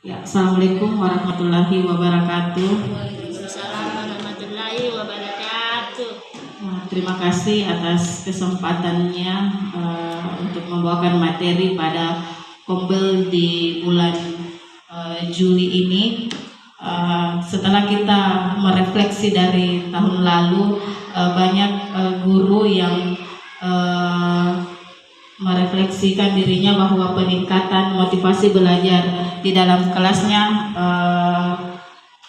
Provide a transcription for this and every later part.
Ya, Assalamualaikum warahmatullahi wabarakatuh. Waalaikumsalam warahmatullahi wabarakatuh. Terima kasih atas kesempatannya untuk membawakan materi pada Kombel di bulan Juli ini. Setelah kita merefleksi dari tahun lalu, banyak guru yang merefleksikan dirinya bahwa peningkatan motivasi belajar di dalam kelasnya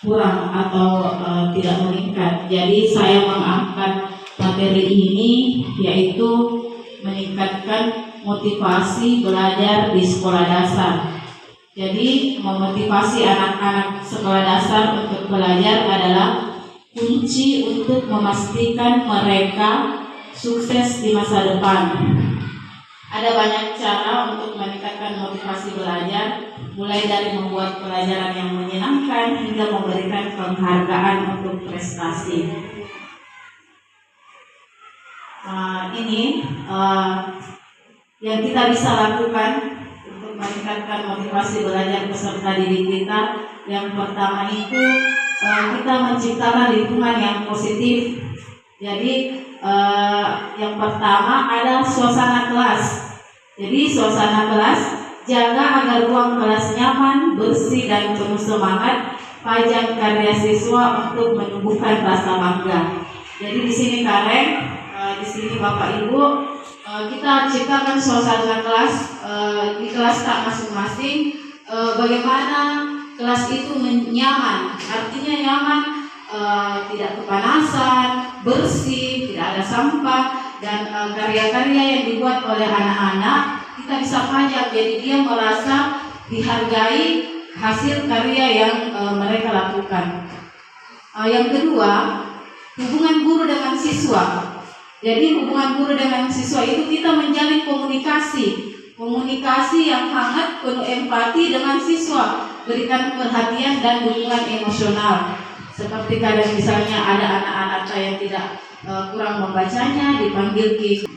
kurang atau tidak meningkat. Jadi saya mengangkat materi ini, yaitu meningkatkan motivasi belajar di sekolah dasar. Jadi memotivasi anak-anak sekolah dasar untuk belajar adalah kunci untuk memastikan mereka sukses di masa depan. Ada banyak cara untuk meningkatkan motivasi belajar, mulai dari membuat pelajaran yang menyenangkan hingga memberikan penghargaan untuk prestasi. Ini yang kita bisa lakukan untuk meningkatkan motivasi belajar peserta didik kita. Yang pertama itu kita menciptakan lingkungan yang positif. Jadi yang pertama ada suasana kelas. Jadi suasana kelas, jaga agar ruang kelas nyaman, bersih dan penuh semangat. Pajang karya siswa untuk menumbuhkan rasa bangga. Jadi di sini Karen, di sini Bapak Ibu, kita ciptakan suasana kelas di kelas tak masing-masing. Bagaimana kelas itu nyaman? Artinya nyaman, tidak kepanasan, bersih, tidak ada sampah, dan karya-karya yang dibuat oleh anak-anak kita bisa pajang, jadi dia merasa dihargai hasil karya yang mereka lakukan. Yang kedua, hubungan guru dengan siswa. Jadi hubungan guru dengan siswa itu kita menjalin komunikasi yang hangat, penuh empati dengan siswa, berikan perhatian dan dukungan emosional. Seperti kadang misalnya ada anak-anak yang tidak kurang membacanya, dipanggil ke.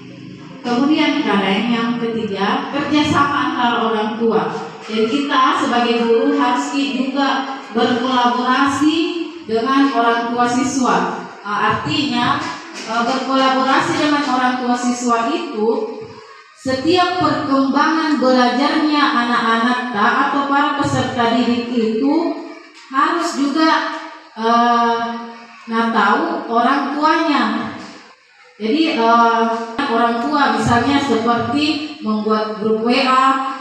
Kemudian kadang yang ketiga, kerjasama antara orang tua. Jadi kita sebagai guru harus juga berkolaborasi dengan orang tua siswa. Artinya berkolaborasi dengan orang tua siswa itu, setiap perkembangan belajarnya anak-anak atau para peserta didik itu harus juga tahu orang tuanya. Jadi orang tua misalnya seperti membuat grup WA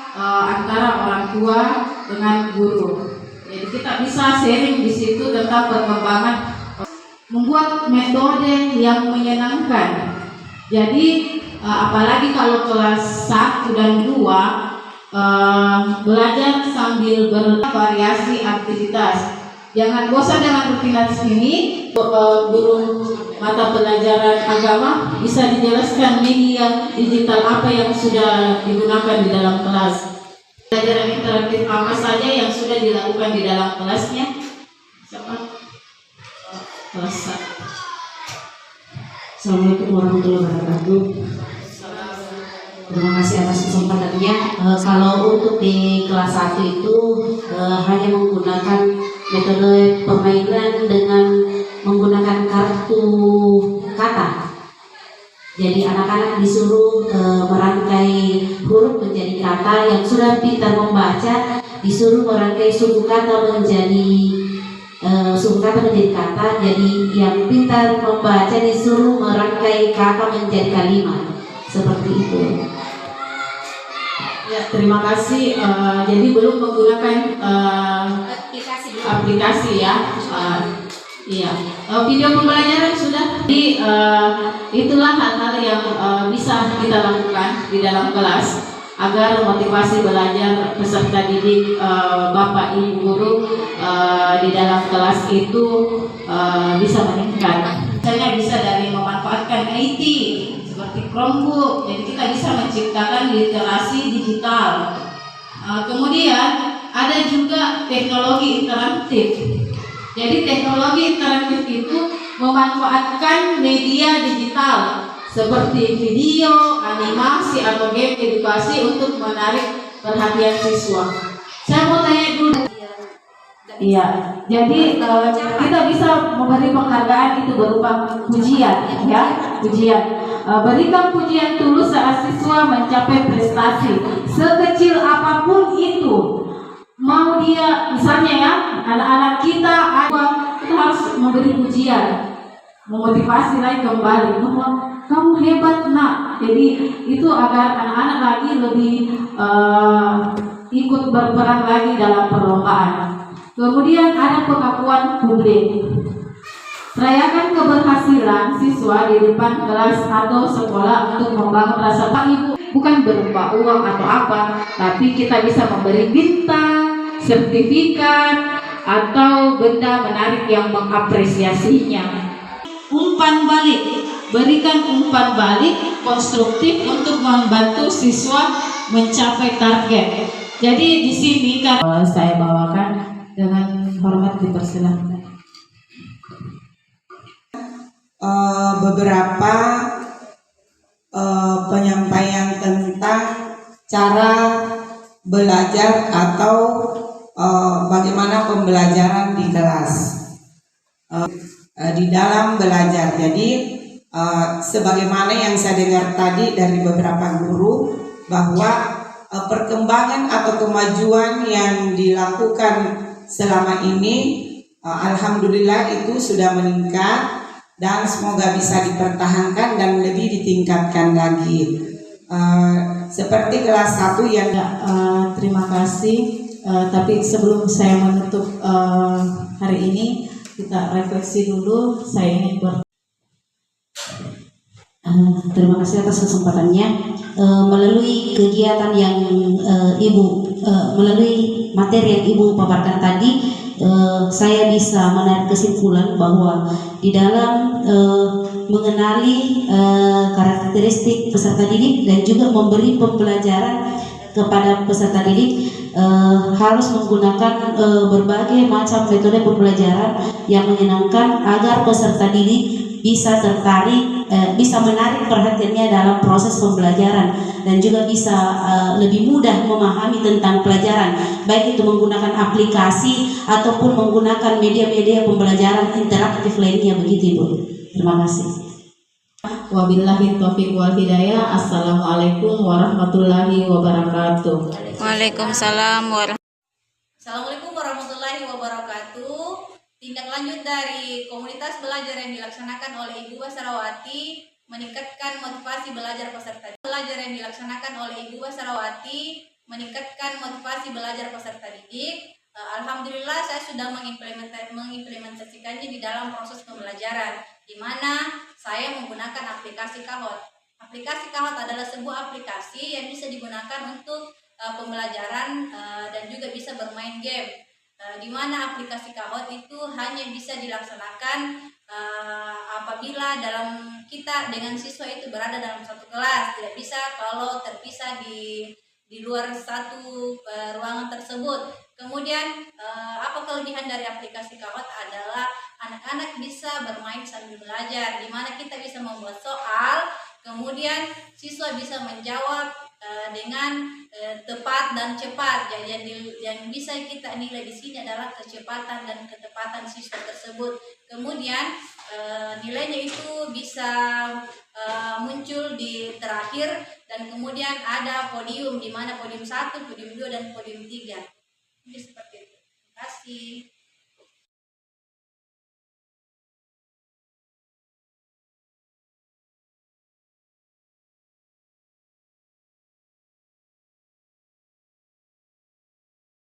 antara orang tua dengan guru. Jadi kita bisa sharing di situ tentang perkembangan, membuat metode yang menyenangkan. Jadi apalagi kalau kelas 1 dan 2 belajar sambil bervariasi aktivitas. Jangan bosan dengan rutinitas ini. Guru mata pelajaran agama bisa dijelaskan media digital apa yang sudah digunakan di dalam kelas. Pelajaran interaktif apa saja yang sudah dilakukan di dalam kelasnya? Kelas 1. Assalamualaikum warahmatullahi wabarakatuh. Terima kasih atas kesempatannya. Kalau untuk di kelas 1 itu hanya menggunakan metode permainan dengan menggunakan kartu kata. Jadi anak-anak disuruh merangkai huruf menjadi kata. Yang sudah pintar membaca disuruh merangkai suku kata menjadi kata. Jadi yang pintar membaca disuruh merangkai kata menjadi kalimat. Seperti itu. Ya, terima kasih. Jadi belum menggunakan aplikasi ya. Iya. Video pembelajaran sudah. Jadi itulah hal-hal yang bisa kita lakukan di dalam kelas agar motivasi belajar peserta didik Bapak Ibu guru di dalam kelas itu bisa meningkat. Misalnya bisa dari memanfaatkan IT seperti Chromebook, jadi kita bisa menciptakan literasi digital. Kemudian ada juga teknologi interaktif. Jadi teknologi interaktif itu memanfaatkan media digital seperti video, animasi atau game edukasi untuk menarik perhatian siswa. Saya mau tanya dulu. Iya, jadi kita bisa memberi penghargaan itu berupa pujian, ya, pujian. Berikan pujian tulus saat siswa mencapai prestasi sekecil apapun itu. Mau dia, misalnya ya, anak-anak kita harus memberi pujian, memotivasi lagi kembali bahwa kamu hebat nak. Jadi itu agar anak-anak lagi lebih ikut berperan lagi dalam perlombaan. Kemudian ada pengakuan publik. Rayakan keberhasilan siswa di depan kelas atau sekolah untuk membangun rasa Ibu, bukan berupa uang atau apa, tapi kita bisa memberi bintang, sertifikat, atau benda menarik yang mengapresiasinya. Umpan balik, berikan umpan balik konstruktif untuk membantu siswa mencapai target. Jadi di sini karena saya bawakan dengan hormat dipersilahkan. Beberapa penyampaian tentang cara belajar atau bagaimana pembelajaran di kelas di dalam belajar. Jadi sebagaimana yang saya dengar tadi dari beberapa guru bahwa perkembangan atau kemajuan yang dilakukan selama ini alhamdulillah itu sudah meningkat dan semoga bisa dipertahankan dan lebih ditingkatkan lagi. Seperti kelas 1 yang terima kasih. Tapi sebelum saya menutup hari ini, kita refleksi dulu. Saya ingin Terima kasih atas kesempatannya. Melalui kegiatan yang melalui materi yang Ibu paparkan tadi, saya bisa menarik kesimpulan bahwa di dalam mengenali karakteristik peserta didik dan juga memberi pembelajaran kepada peserta didik harus menggunakan berbagai macam metode pembelajaran yang menyenangkan agar peserta didik bisa tertarik, bisa menarik perhatiannya dalam proses pembelajaran dan juga bisa lebih mudah memahami tentang pelajaran, baik itu menggunakan aplikasi ataupun menggunakan media-media pembelajaran interaktif lainnya, begitu Ibu. Terima kasih. Wabillahi taufiq wal hidayah. Assalamualaikum warahmatullahi wabarakatuh. Waalaikumsalam Assalamualaikum warahmatullahi wabarakatuh. Tindak lanjut dari komunitas belajar yang dilaksanakan oleh Ibu Basarawati meningkatkan motivasi belajar peserta. Belajar yang dilaksanakan oleh Ibu Basarawati meningkatkan motivasi belajar peserta didik. Alhamdulillah saya sudah mengimplementasikannya di dalam proses pembelajaran, di mana saya menggunakan aplikasi Kahoot. Aplikasi Kahoot adalah sebuah aplikasi yang bisa digunakan untuk pembelajaran dan juga bisa bermain game. Di mana aplikasi Kahoot itu hanya bisa dilaksanakan apabila dalam kita dengan siswa itu berada dalam satu kelas, tidak bisa kalau terpisah di luar satu ruangan tersebut. Kemudian apa kelebihan dari aplikasi Kahoot adalah anak-anak bisa bermain sambil belajar, di mana kita bisa membuat soal, kemudian siswa bisa menjawab dengan tepat dan cepat. Jadi yang bisa kita nilai di sini adalah kecepatan dan ketepatan siswa tersebut. Kemudian nilainya itu bisa muncul di terakhir, dan kemudian ada podium, di mana podium 1, podium 2, dan podium 3. Jadi seperti itu. Terima kasih.